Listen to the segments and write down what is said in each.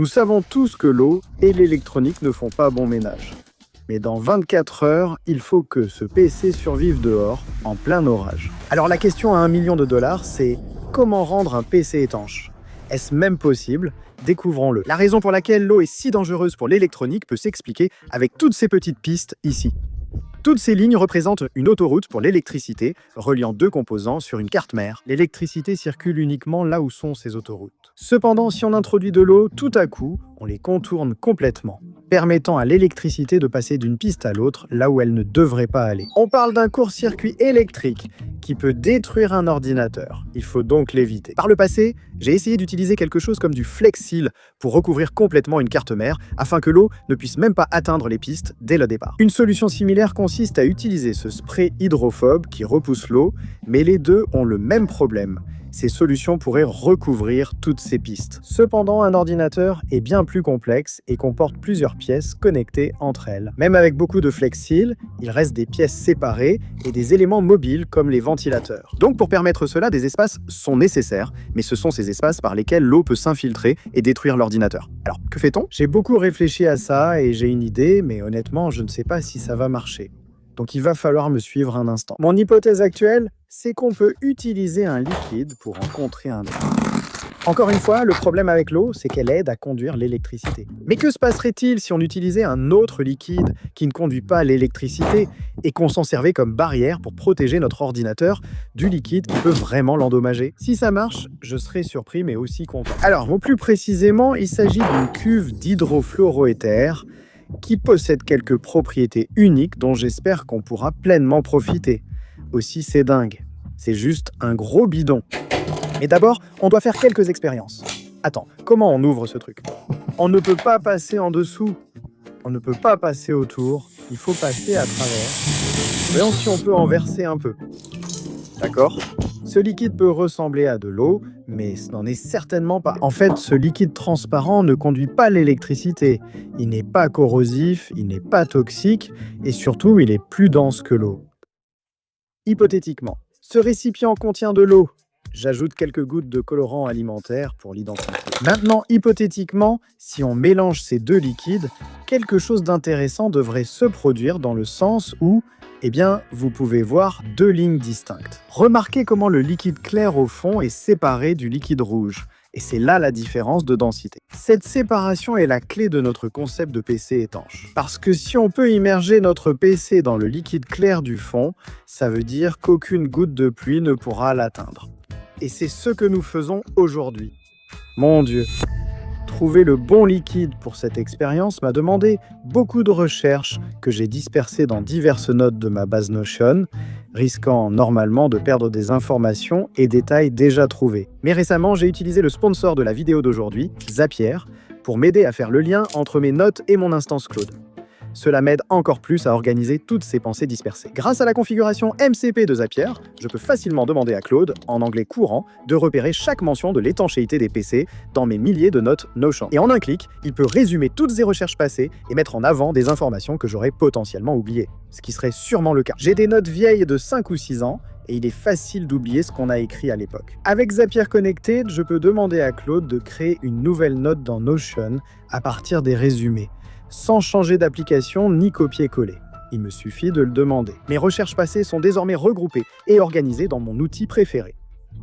Nous savons tous que l'eau et l'électronique ne font pas bon ménage. Mais dans 24 heures, il faut que ce PC survive dehors, en plein orage. Alors la question à $1 million, c'est comment rendre un PC étanche? Est-ce même possible? Découvrons-le. La raison pour laquelle l'eau est si dangereuse pour l'électronique peut s'expliquer avec toutes ces petites pistes ici. Toutes ces lignes représentent une autoroute pour l'électricité, reliant deux composants sur une carte mère. L'électricité circule uniquement là où sont ces autoroutes. Cependant, si on introduit de l'eau, tout à coup, on les contourne complètement, permettant à l'électricité de passer d'une piste à l'autre là où elle ne devrait pas aller. On parle d'un court-circuit électrique qui peut détruire un ordinateur. Il faut donc l'éviter. Par le passé, j'ai essayé d'utiliser quelque chose comme du Flex-Seal pour recouvrir complètement une carte mère afin que l'eau ne puisse même pas atteindre les pistes dès le départ. Une solution similaire consiste à utiliser ce spray hydrophobe qui repousse l'eau, mais les deux ont le même problème. Ces solutions pourraient recouvrir toutes ces pistes. Cependant, un ordinateur est bien plus complexe et comporte plusieurs pièces connectées entre elles. Même avec beaucoup de Flex-Seal, il reste des pièces séparées et des éléments mobiles comme les ventilateurs. Donc pour permettre cela, des espaces sont nécessaires, mais ce sont ces espaces par lesquels l'eau peut s'infiltrer et détruire l'ordinateur. Alors, que fait-on? J'ai beaucoup réfléchi à ça et j'ai une idée, mais honnêtement, je ne sais pas si ça va marcher. Donc il va falloir me suivre un instant. Mon hypothèse actuelle, c'est qu'on peut utiliser un liquide pour en contrer un autre. Encore une fois, le problème avec l'eau, c'est qu'elle aide à conduire l'électricité. Mais que se passerait-il si on utilisait un autre liquide qui ne conduit pas l'électricité et qu'on s'en servait comme barrière pour protéger notre ordinateur du liquide qui peut vraiment l'endommager? Si ça marche, je serais surpris mais aussi content. Alors, plus précisément, il s'agit d'une cuve d'hydrofluoroéther qui possède quelques propriétés uniques dont j'espère qu'on pourra pleinement profiter. Aussi, c'est dingue. C'est juste un gros bidon. Mais d'abord, on doit faire quelques expériences. Attends, comment on ouvre ce truc? On ne peut pas passer en dessous. On ne peut pas passer autour. Il faut passer à travers. Voyons si on peut en verser un peu. D'accord? Ce liquide peut ressembler à de l'eau, mais ce n'en est certainement pas. En fait, ce liquide transparent ne conduit pas l'électricité. Il n'est pas corrosif, il n'est pas toxique, et surtout, il est plus dense que l'eau. Hypothétiquement, ce récipient contient de l'eau. J'ajoute quelques gouttes de colorant alimentaire pour l'identifier. Maintenant, hypothétiquement, si on mélange ces deux liquides, quelque chose d'intéressant devrait se produire dans le sens où, vous pouvez voir deux lignes distinctes. Remarquez comment le liquide clair au fond est séparé du liquide rouge. Et c'est là la différence de densité. Cette séparation est la clé de notre concept de PC étanche. Parce que si on peut immerger notre PC dans le liquide clair du fond, ça veut dire qu'aucune goutte de pluie ne pourra l'atteindre. Et c'est ce que nous faisons aujourd'hui. Mon Dieu! Trouver le bon liquide pour cette expérience m'a demandé beaucoup de recherches que j'ai dispersées dans diverses notes de ma base Notion, risquant normalement de perdre des informations et détails déjà trouvés. Mais récemment, j'ai utilisé le sponsor de la vidéo d'aujourd'hui, Zapier, pour m'aider à faire le lien entre mes notes et mon instance Claude. Cela m'aide encore plus à organiser toutes ces pensées dispersées. Grâce à la configuration MCP de Zapier, je peux facilement demander à Claude, en anglais courant, de repérer chaque mention de l'étanchéité des PC dans mes milliers de notes Notion. Et en un clic, il peut résumer toutes ces recherches passées et mettre en avant des informations que j'aurais potentiellement oubliées, ce qui serait sûrement le cas. J'ai des notes vieilles de 5 ou 6 ans, et il est facile d'oublier ce qu'on a écrit à l'époque. Avec Zapier Connected, je peux demander à Claude de créer une nouvelle note dans Notion à partir des résumés, sans changer d'application ni copier-coller. Il me suffit de le demander. Mes recherches passées sont désormais regroupées et organisées dans mon outil préféré.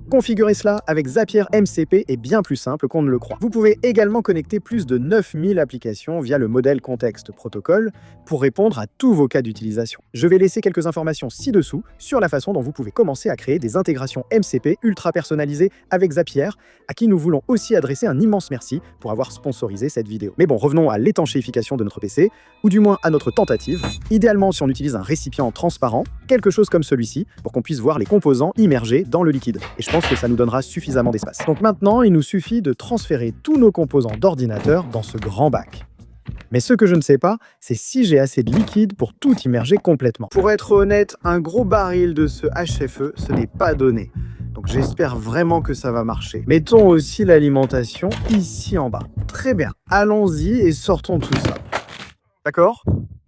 Configurer cela avec Zapier MCP est bien plus simple qu'on ne le croit. Vous pouvez également connecter plus de 9000 applications via le modèle contexte protocole pour répondre à tous vos cas d'utilisation. Je vais laisser quelques informations ci-dessous sur la façon dont vous pouvez commencer à créer des intégrations MCP ultra personnalisées avec Zapier, à qui nous voulons aussi adresser un immense merci pour avoir sponsorisé cette vidéo. Mais bon, revenons à l'étanchéification de notre PC, ou du moins à notre tentative. Idéalement, si on utilise un récipient transparent, quelque chose comme celui-ci, pour qu'on puisse voir les composants immergés dans le liquide. Et je pense que ça nous donnera suffisamment d'espace. Donc maintenant, il nous suffit de transférer tous nos composants d'ordinateur dans ce grand bac. Mais ce que je ne sais pas, c'est si j'ai assez de liquide pour tout immerger complètement. Pour être honnête, un gros baril de ce HFE, ce n'est pas donné. Donc j'espère vraiment que ça va marcher. Mettons aussi l'alimentation ici en bas. Très bien, allons-y et sortons tout ça. D'accord ?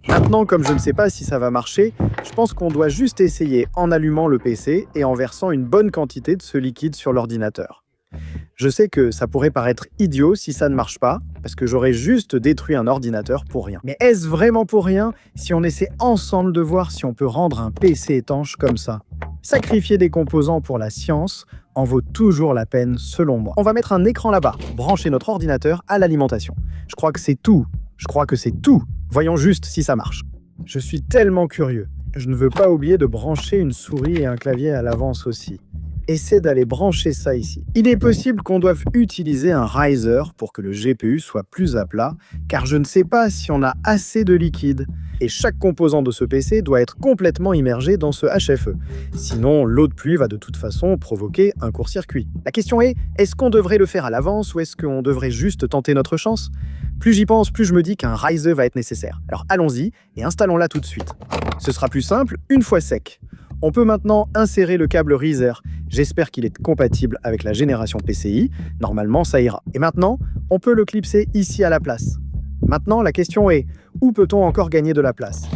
Maintenant, comme je ne sais pas si ça va marcher, je pense qu'on doit juste essayer en allumant le PC et en versant une bonne quantité de ce liquide sur l'ordinateur. Je sais que ça pourrait paraître idiot si ça ne marche pas, parce que j'aurais juste détruit un ordinateur pour rien. Mais est-ce vraiment pour rien si on essaie ensemble de voir si on peut rendre un PC étanche comme ça? Sacrifier des composants pour la science en vaut toujours la peine selon moi. On va mettre un écran là-bas, brancher notre ordinateur à l'alimentation. Je crois que c'est tout. Voyons juste si ça marche. Je suis tellement curieux. Je ne veux pas oublier de brancher une souris et un clavier à l'avance aussi. Essaie d'aller brancher ça ici. Il est possible qu'on doive utiliser un riser pour que le GPU soit plus à plat, car je ne sais pas si on a assez de liquide. Et chaque composant de ce PC doit être complètement immergé dans ce HFE. Sinon, l'eau de pluie va de toute façon provoquer un court-circuit. La question est-ce qu'on devrait le faire à l'avance ou est-ce qu'on devrait juste tenter notre chance? Plus j'y pense, plus je me dis qu'un riser va être nécessaire. Alors allons-y et installons-la tout de suite. Ce sera plus simple une fois sec. On peut maintenant insérer le câble riser. J'espère qu'il est compatible avec la génération PCI. Normalement, ça ira. Et maintenant, on peut le clipser ici à la place. Maintenant, la question est, où peut-on encore gagner de la place?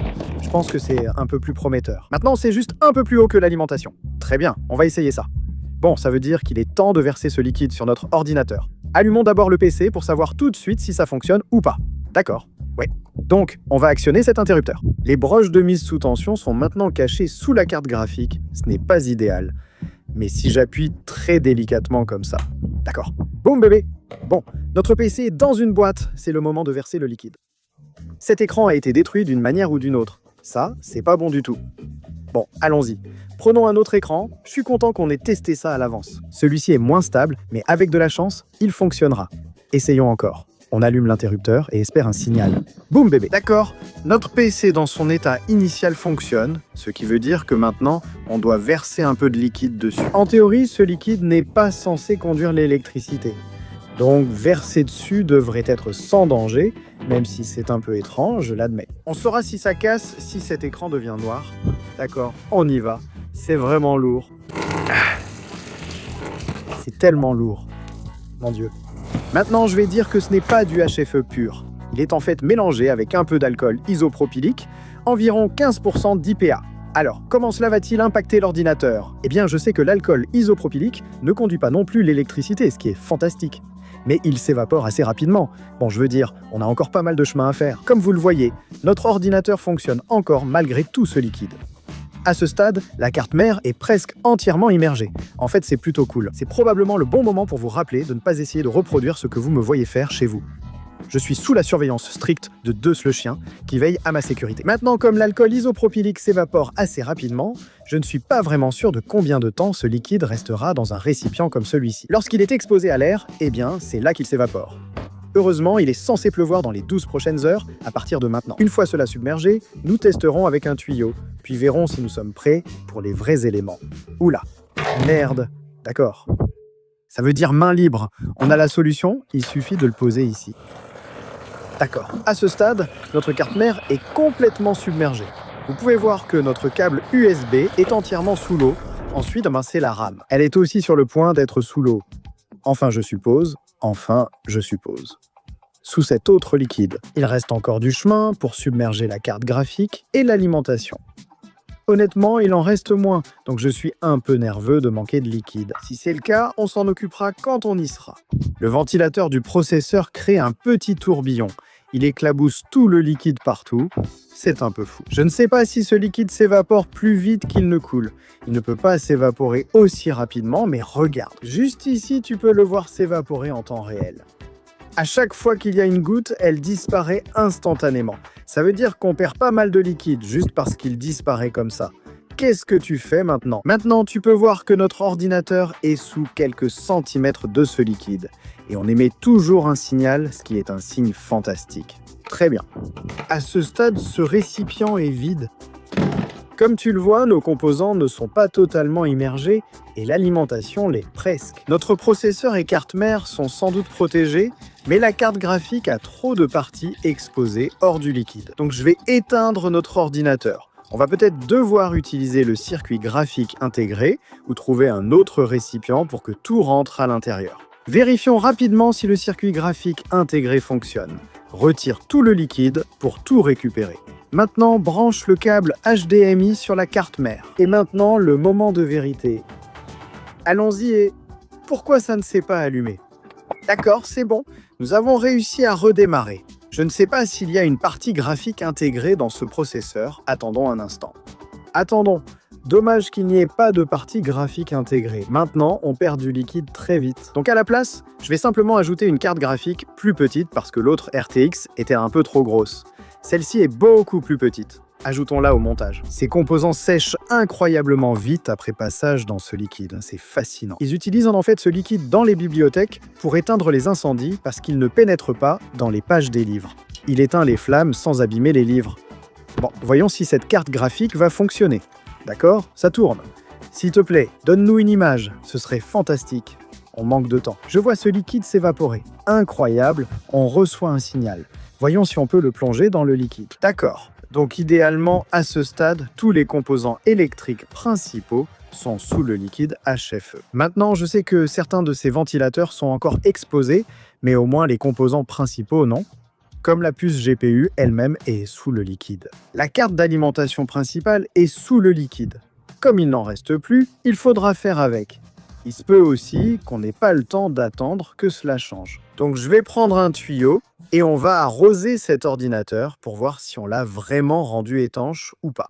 Je pense que c'est un peu plus prometteur. Maintenant, c'est juste un peu plus haut que l'alimentation. Très bien, on va essayer ça. Bon, ça veut dire qu'il est temps de verser ce liquide sur notre ordinateur. Allumons d'abord le PC pour savoir tout de suite si ça fonctionne ou pas. D'accord, ouais. Donc, on va actionner cet interrupteur. Les broches de mise sous tension sont maintenant cachées sous la carte graphique. Ce n'est pas idéal. Mais si j'appuie très délicatement comme ça. D'accord. Boum bébé. Bon, notre PC est dans une boîte. C'est le moment de verser le liquide. Cet écran a été détruit d'une manière ou d'une autre. Ça, c'est pas bon du tout. Bon, allons-y. Prenons un autre écran. Je suis content qu'on ait testé ça à l'avance. Celui-ci est moins stable, mais avec de la chance, il fonctionnera. Essayons encore. On allume l'interrupteur et espère un signal. Boum bébé. D'accord, notre PC dans son état initial fonctionne, ce qui veut dire que maintenant, on doit verser un peu de liquide dessus. En théorie, ce liquide n'est pas censé conduire l'électricité. Donc verser dessus devrait être sans danger, même si c'est un peu étrange, je l'admets. On saura si ça casse, si cet écran devient noir. D'accord, on y va. C'est vraiment lourd. C'est tellement lourd. Mon Dieu. Maintenant, je vais dire que ce n'est pas du HFE pur. Il est en fait mélangé avec un peu d'alcool isopropylique, environ 15% d'IPA. Alors, comment cela va-t-il impacter l'ordinateur? Eh bien, je sais que l'alcool isopropylique ne conduit pas non plus l'électricité, ce qui est fantastique. Mais il s'évapore assez rapidement. Bon, je veux dire, on a encore pas mal de chemin à faire. Comme vous le voyez, notre ordinateur fonctionne encore malgré tout ce liquide. À ce stade, la carte mère est presque entièrement immergée. En fait, c'est plutôt cool. C'est probablement le bon moment pour vous rappeler de ne pas essayer de reproduire ce que vous me voyez faire chez vous. Je suis sous la surveillance stricte de 2 slushiens qui veillent à ma sécurité. Maintenant, comme l'alcool isopropylique s'évapore assez rapidement, je ne suis pas vraiment sûr de combien de temps ce liquide restera dans un récipient comme celui-ci. Lorsqu'il est exposé à l'air, eh bien, c'est là qu'il s'évapore. Heureusement, il est censé pleuvoir dans les 12 prochaines heures à partir de maintenant. Une fois cela submergé, nous testerons avec un tuyau, puis verrons si nous sommes prêts pour les vrais éléments. Oula, merde, d'accord. Ça veut dire main libre. On a la solution, il suffit de le poser ici. D'accord. À ce stade, notre carte mère est complètement submergée. Vous pouvez voir que notre câble USB est entièrement sous l'eau. Ensuite, c'est la RAM. Elle est aussi sur le point d'être sous l'eau. Enfin, je suppose. Sous cet autre liquide. Il reste encore du chemin pour submerger la carte graphique et l'alimentation. Honnêtement, il en reste moins, donc je suis un peu nerveux de manquer de liquide. Si c'est le cas, on s'en occupera quand on y sera. Le ventilateur du processeur crée un petit tourbillon. Il éclabousse tout le liquide partout. C'est un peu fou. Je ne sais pas si ce liquide s'évapore plus vite qu'il ne coule. Il ne peut pas s'évaporer aussi rapidement, mais regarde. Juste ici, tu peux le voir s'évaporer en temps réel. À chaque fois qu'il y a une goutte, elle disparaît instantanément. Ça veut dire qu'on perd pas mal de liquide juste parce qu'il disparaît comme ça. Qu'est-ce que tu fais maintenant? Maintenant, tu peux voir que notre ordinateur est sous quelques centimètres de ce liquide. Et on émet toujours un signal, ce qui est un signe fantastique. Très bien. À ce stade, ce récipient est vide. Comme tu le vois, nos composants ne sont pas totalement immergés et l'alimentation l'est presque. Notre processeur et carte mère sont sans doute protégés, mais la carte graphique a trop de parties exposées hors du liquide. Donc je vais éteindre notre ordinateur. On va peut-être devoir utiliser le circuit graphique intégré ou trouver un autre récipient pour que tout rentre à l'intérieur. Vérifions rapidement si le circuit graphique intégré fonctionne. Retire tout le liquide pour tout récupérer. Maintenant, branche le câble HDMI sur la carte mère. Et maintenant, le moment de vérité. Allons-y et pourquoi ça ne s'est pas allumé? D'accord, c'est bon. Nous avons réussi à redémarrer. Je ne sais pas s'il y a une partie graphique intégrée dans ce processeur. Attendons un instant. Attendons. Dommage qu'il n'y ait pas de partie graphique intégrée. Maintenant, on perd du liquide très vite. Donc à la place, je vais simplement ajouter une carte graphique plus petite parce que l'autre RTX était un peu trop grosse. Celle-ci est beaucoup plus petite. Ajoutons-la au montage. Ces composants sèchent incroyablement vite après passage dans ce liquide. C'est fascinant. Ils utilisent en fait ce liquide dans les bibliothèques pour éteindre les incendies parce qu'il ne pénètre pas dans les pages des livres. Il éteint les flammes sans abîmer les livres. Bon, voyons si cette carte graphique va fonctionner. D'accord? Ça tourne. S'il te plaît, donne-nous une image. Ce serait fantastique. On manque de temps. Je vois ce liquide s'évaporer. Incroyable, on reçoit un signal. Voyons si on peut le plonger dans le liquide. D'accord. Donc idéalement, à ce stade, tous les composants électriques principaux sont sous le liquide HFE. Maintenant, je sais que certains de ces ventilateurs sont encore exposés, mais au moins les composants principaux, non. Comme la puce GPU elle-même est sous le liquide. La carte d'alimentation principale est sous le liquide. Comme il n'en reste plus, il faudra faire avec. Il se peut aussi qu'on n'ait pas le temps d'attendre que cela change. Donc je vais prendre un tuyau et on va arroser cet ordinateur pour voir si on l'a vraiment rendu étanche ou pas.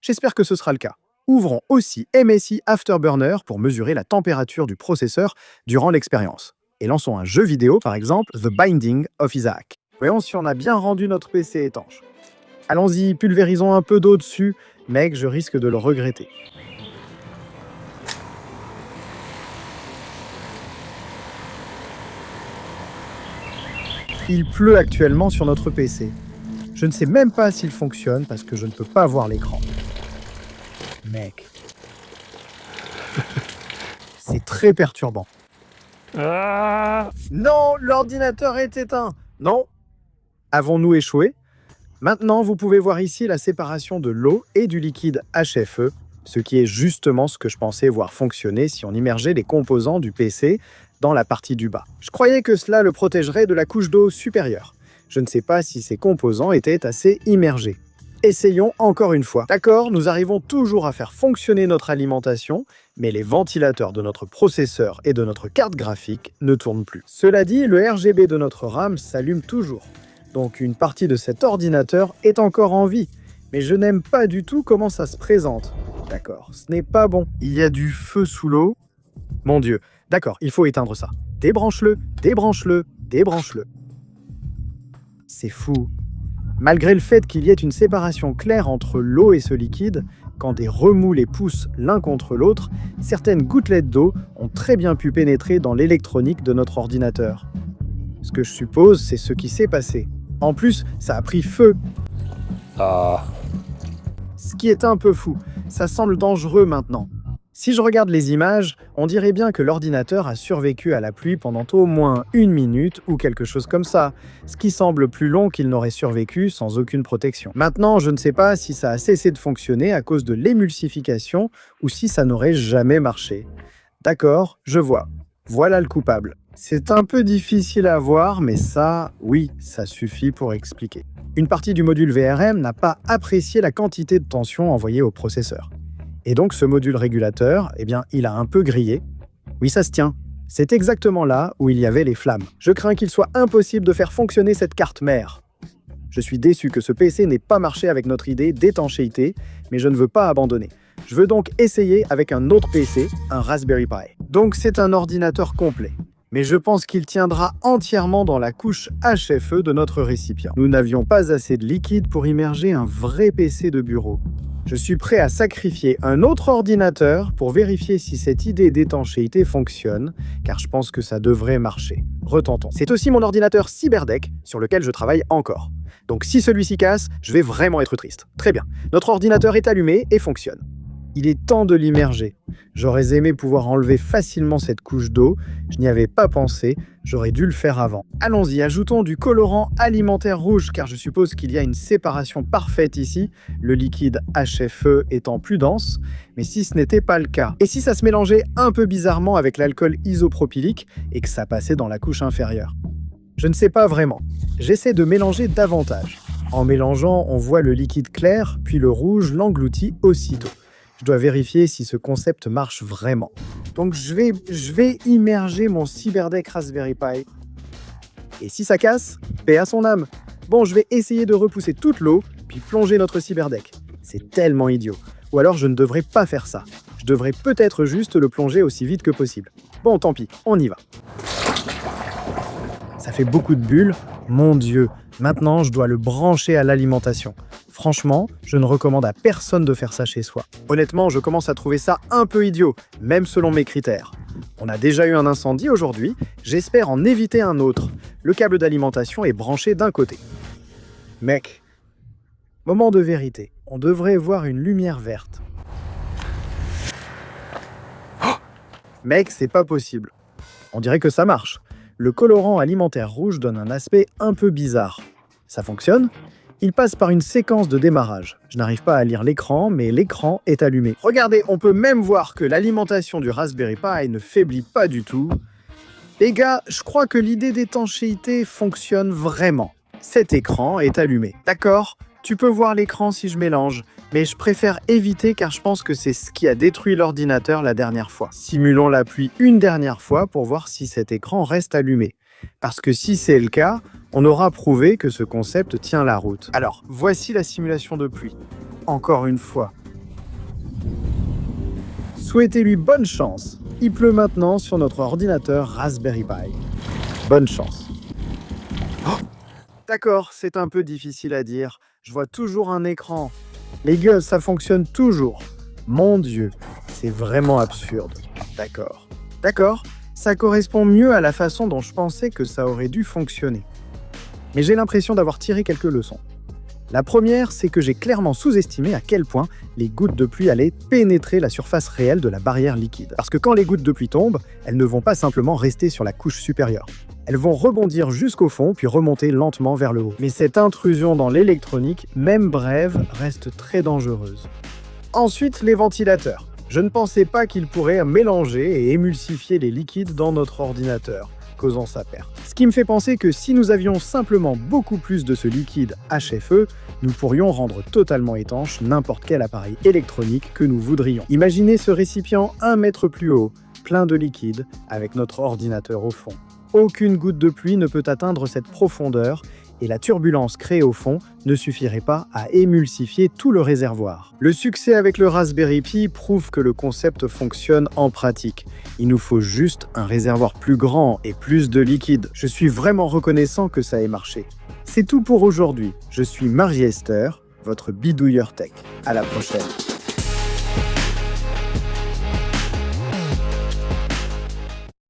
J'espère que ce sera le cas. Ouvrons aussi MSI Afterburner pour mesurer la température du processeur durant l'expérience. Et lançons un jeu vidéo, par exemple The Binding of Isaac. Voyons si on a bien rendu notre PC étanche. Allons-y, pulvérisons un peu d'eau dessus, mec, je risque de le regretter. Il pleut actuellement sur notre PC. Je ne sais même pas s'il fonctionne parce que je ne peux pas voir l'écran. Mec. C'est très perturbant. Non, l'ordinateur est éteint. Non. Avons-nous échoué? Maintenant, vous pouvez voir ici la séparation de l'eau et du liquide HFE, ce qui est justement ce que je pensais voir fonctionner si on immergeait les composants du PC dans la partie du bas. Je croyais que cela le protégerait de la couche d'eau supérieure. Je ne sais pas si ces composants étaient assez immergés. Essayons encore une fois. D'accord, nous arrivons toujours à faire fonctionner notre alimentation, mais les ventilateurs de notre processeur et de notre carte graphique ne tournent plus. Cela dit, le RGB de notre RAM s'allume toujours. Donc une partie de cet ordinateur est encore en vie. Mais je n'aime pas du tout comment ça se présente. D'accord, ce n'est pas bon. Il y a du feu sous l'eau. Mon Dieu. D'accord, il faut éteindre ça. Débranche-le, débranche-le, débranche-le. C'est fou. Malgré le fait qu'il y ait une séparation claire entre l'eau et ce liquide, quand des remous les poussent l'un contre l'autre, certaines gouttelettes d'eau ont très bien pu pénétrer dans l'électronique de notre ordinateur. Ce que je suppose, c'est ce qui s'est passé. En plus, ça a pris feu. Ce qui est un peu fou. Ça semble dangereux maintenant. Si je regarde les images, on dirait bien que l'ordinateur a survécu à la pluie pendant au moins 1 minute ou quelque chose comme ça, ce qui semble plus long qu'il n'aurait survécu sans aucune protection. Maintenant, je ne sais pas si ça a cessé de fonctionner à cause de l'émulsification ou si ça n'aurait jamais marché. D'accord, je vois. Voilà le coupable. C'est un peu difficile à voir, mais ça, oui, ça suffit pour expliquer. Une partie du module VRM n'a pas apprécié la quantité de tension envoyée au processeur. Et donc ce module régulateur, eh bien, il a un peu grillé. Oui, ça se tient. C'est exactement là où il y avait les flammes. Je crains qu'il soit impossible de faire fonctionner cette carte mère. Je suis déçu que ce PC n'ait pas marché avec notre idée d'étanchéité, mais je ne veux pas abandonner. Je veux donc essayer avec un autre PC, un Raspberry Pi. Donc c'est un ordinateur complet. Mais je pense qu'il tiendra entièrement dans la couche HFE de notre récipient. Nous n'avions pas assez de liquide pour immerger un vrai PC de bureau. Je suis prêt à sacrifier un autre ordinateur pour vérifier si cette idée d'étanchéité fonctionne, car je pense que ça devrait marcher. Retentons. C'est aussi mon ordinateur CyberDeck sur lequel je travaille encore. Donc si celui-ci casse, je vais vraiment être triste. Très bien. Notre ordinateur est allumé et fonctionne. Il est temps de l'immerger. J'aurais aimé pouvoir enlever facilement cette couche d'eau. Je n'y avais pas pensé. J'aurais dû le faire avant. Allons-y, ajoutons du colorant alimentaire rouge, car je suppose qu'il y a une séparation parfaite ici, le liquide HFE étant plus dense. Mais si ce n'était pas le cas, et si ça se mélangeait un peu bizarrement avec l'alcool isopropylique et que ça passait dans la couche inférieure? Je ne sais pas vraiment. J'essaie de mélanger davantage. En mélangeant, on voit le liquide clair, puis le rouge l'engloutit aussitôt. Je dois vérifier si ce concept marche vraiment. Donc je vais immerger mon CyberDeck Raspberry Pi. Et si ça casse, paix à son âme. Bon, je vais essayer de repousser toute l'eau, puis plonger notre CyberDeck. C'est tellement idiot. Ou alors je ne devrais pas faire ça. Je devrais peut-être juste le plonger aussi vite que possible. Bon, tant pis, on y va. Ça fait beaucoup de bulles. Mon Dieu, maintenant je dois le brancher à l'alimentation. Franchement, je ne recommande à personne de faire ça chez soi. Honnêtement, je commence à trouver ça un peu idiot, même selon mes critères. On a déjà eu un incendie aujourd'hui, j'espère en éviter un autre. Le câble d'alimentation est branché d'un côté. Mec, moment de vérité, on devrait voir une lumière verte. Oh, mec, c'est pas possible. On dirait que ça marche. Le colorant alimentaire rouge donne un aspect un peu bizarre. Ça fonctionne ? Il passe par une séquence de démarrage. Je n'arrive pas à lire l'écran, mais l'écran est allumé. Regardez, on peut même voir que l'alimentation du Raspberry Pi ne faiblit pas du tout. Les gars, je crois que l'idée d'étanchéité fonctionne vraiment. Cet écran est allumé. D'accord ? Tu peux voir l'écran si je mélange, mais je préfère éviter car je pense que c'est ce qui a détruit l'ordinateur la dernière fois. Simulons la pluie une dernière fois pour voir si cet écran reste allumé. Parce que si c'est le cas, on aura prouvé que ce concept tient la route. Alors, voici la simulation de pluie. Encore une fois. Souhaitez-lui bonne chance. Il pleut maintenant sur notre ordinateur Raspberry Pi. Bonne chance. Oh, d'accord, c'est un peu difficile à dire. Je vois toujours un écran. Les gueules, ça fonctionne toujours. Mon Dieu, c'est vraiment absurde. D'accord. D'accord, ça correspond mieux à la façon dont je pensais que ça aurait dû fonctionner. Mais j'ai l'impression d'avoir tiré quelques leçons. La première, c'est que j'ai clairement sous-estimé à quel point les gouttes de pluie allaient pénétrer la surface réelle de la barrière liquide. Parce que quand les gouttes de pluie tombent, elles ne vont pas simplement rester sur la couche supérieure. Elles vont rebondir jusqu'au fond, puis remonter lentement vers le haut. Mais cette intrusion dans l'électronique, même brève, reste très dangereuse. Ensuite, les ventilateurs. Je ne pensais pas qu'ils pourraient mélanger et émulsifier les liquides dans notre ordinateur, causant sa perte. Ce qui me fait penser que si nous avions simplement beaucoup plus de ce liquide HFE, nous pourrions rendre totalement étanche n'importe quel appareil électronique que nous voudrions. Imaginez ce récipient 1 mètre plus haut, plein de liquide, avec notre ordinateur au fond. Aucune goutte de pluie ne peut atteindre cette profondeur et la turbulence créée au fond ne suffirait pas à émulsifier tout le réservoir. Le succès avec le Raspberry Pi prouve que le concept fonctionne en pratique. Il nous faut juste un réservoir plus grand et plus de liquide. Je suis vraiment reconnaissant que ça ait marché. C'est tout pour aujourd'hui. Je suis Marie-Esther, votre bidouilleur tech. À la prochaine.